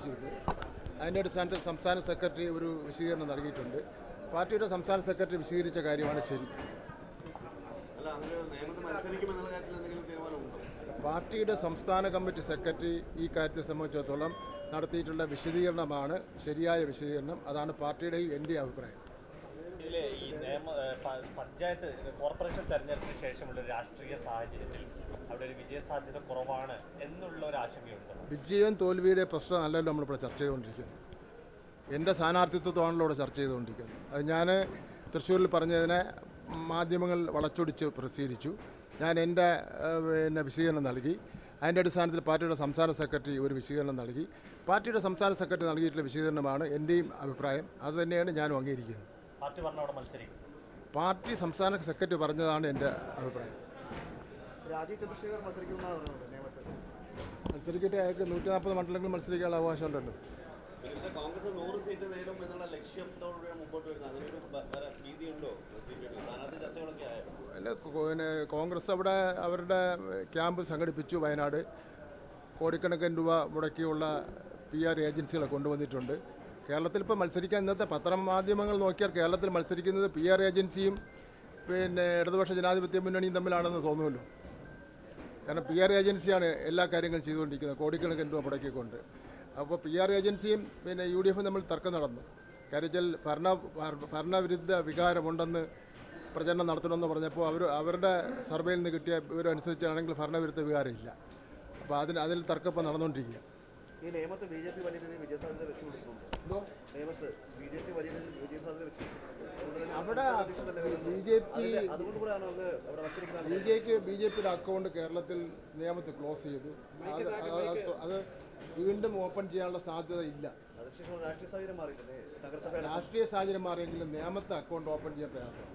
വിളിച്ചിരുന്നു. അതിൻ്റെ അടിസ്ഥാനത്തിൽ സംസ്ഥാന സെക്രട്ടറി ഒരു വിശദീകരണം നൽകിയിട്ടുണ്ട്. പാർട്ടിയുടെ സംസ്ഥാന സെക്രട്ടറി വിശദീകരിച്ച കാര്യമാണ് ശരി. പാർട്ടിയുടെ സംസ്ഥാന കമ്മിറ്റി സെക്രട്ടറി ഈ കാര്യത്തെ സംബന്ധിച്ചിടത്തോളം നടത്തിയിട്ടുള്ള വിശദീകരണമാണ് ശരിയായ വിശദീകരണം. അതാണ് പാർട്ടിയുടെയും എൻ്റെ അഭിപ്രായം. ഇതിലെ ഈ പഞ്ചായത്ത് കോർപ്പറേഷൻ തെരഞ്ഞെടുപ്പിന് ശേഷമുള്ള രാഷ്ട്രീയ സാഹചര്യത്തിൽ അവിടെ ഒരു വിജയസാധ്യത കുറവാണ് എന്നുള്ള ഒരു ആശങ്കയുണ്ട്. വിജയം തോൽവിയുടെ പ്രശ്നമല്ലല്ലോ നമ്മളിവിടെ ചർച്ച ചെയ്തുകൊണ്ടിരിക്കുന്നത്. എൻ്റെ സ്ഥാനാർത്ഥിത്വമാണല്ലോ ഇവിടെ ചർച്ച ചെയ്തുകൊണ്ടിരിക്കുന്നത്. അത് ഞാൻ തൃശ്ശൂരിൽ പറഞ്ഞതിനെ മാധ്യമങ്ങൾ വളച്ചൊടിച്ച് പ്രസിദ്ധീകരിച്ചു. ഞാൻ എൻ്റെ വിശദീകരണം നൽകി. അതിൻ്റെ അടിസ്ഥാനത്തിൽ പാർട്ടിയുടെ സംസ്ഥാന സെക്രട്ടറി ഒരു വിശദീകരണം നൽകി. പാർട്ടിയുടെ സംസ്ഥാന സെക്രട്ടറി നൽകിയിട്ടുള്ള വിശദീകരണമാണ് എൻ്റെയും അഭിപ്രായം. അതുതന്നെയാണ് ഞാനും അംഗീകരിക്കുന്നത്. പാർട്ടി സംസ്ഥാന സെക്രട്ടറി പറഞ്ഞതാണ് എൻ്റെ അഭിപ്രായം. മത്സരിക്കട്ടെ, അയാൾക്ക് 140 മണ്ഡലങ്ങളിൽ മത്സരിക്കാനുള്ള അവകാശമുണ്ടല്ലോ. കോൺഗ്രസ് 100 സീറ്റ് നേടും എന്നുള്ള ലക്ഷ്യത്തോടെ മുമ്പോട്ട് വരുന്നത് അങ്ങനെ ഒരു രീതിയുണ്ടോ? അല്ല, പിന്നെ കോൺഗ്രസ് അവിടെ അവരുടെ ക്യാമ്പ് സംഘടിപ്പിച്ചു. വയനാട് കോടിക്കണക്കിന് രൂപ മുടക്കിയുള്ള PR ഏജൻസികളെ കൊണ്ടുവന്നിട്ടുണ്ട്. കേരളത്തിൽ ഇപ്പോൾ മത്സരിക്കാൻ ഇന്നത്തെ പത്രമാധ്യമങ്ങൾ നോക്കിയാൽ കേരളത്തിൽ മത്സരിക്കുന്നത് PR ഏജൻസിയും പിന്നെ ഇടതുപക്ഷ ജനാധിപത്യ മുന്നണിയും തമ്മിലാണെന്ന് തോന്നുമല്ലോ. കാരണം PR ഏജൻസിയാണ് എല്ലാ കാര്യങ്ങളും ചെയ്തുകൊണ്ടിരിക്കുന്നത് കോടിക്കണക്കിന് രൂപ മുടക്കിക്കൊണ്ട്. അപ്പോൾ PR ഏജൻസിയും പിന്നെ UDF തമ്മിൽ തർക്കം നടന്നു. കാര്യത്തിൽ ഭരണവിരുദ്ധ വികാരമുണ്ടെന്ന് പ്രചരണം നടത്തണമെന്ന് പറഞ്ഞപ്പോൾ അവരുടെ സർവേയിൽ നിന്ന് കിട്ടിയ വിവരം അനുസരിച്ചാണെങ്കിൽ ഭരണവിരുദ്ധ വികാരമില്ല. അപ്പോൾ അതിൽ തർക്കം ഇപ്പോൾ നടന്നുകൊണ്ടിരിക്കുക. ഈ നിയമത്ത് BJP വലിയ രീതിയിൽ വിജയസാധ്യത വെച്ചു കൊടുക്കുന്നുണ്ട്. നിയമത്ത് BJP വലിയ രീതിയിൽ വിജയസാധ്യത വെച്ചു അവിടെ BJPയുടെ അക്കൗണ്ട് കേരളത്തിൽ നിയമത്തിൽ ക്ലോസ് ചെയ്തു. അത് വീണ്ടും ഓപ്പൺ ചെയ്യാനുള്ള സാധ്യത ഇല്ല. രാഷ്ട്രീയ സാഹചര്യം മാറിയെങ്കിലും നിയമത്തെ അക്കൗണ്ട് ഓപ്പൺ ചെയ്യാൻ പ്രയാസമാണ്.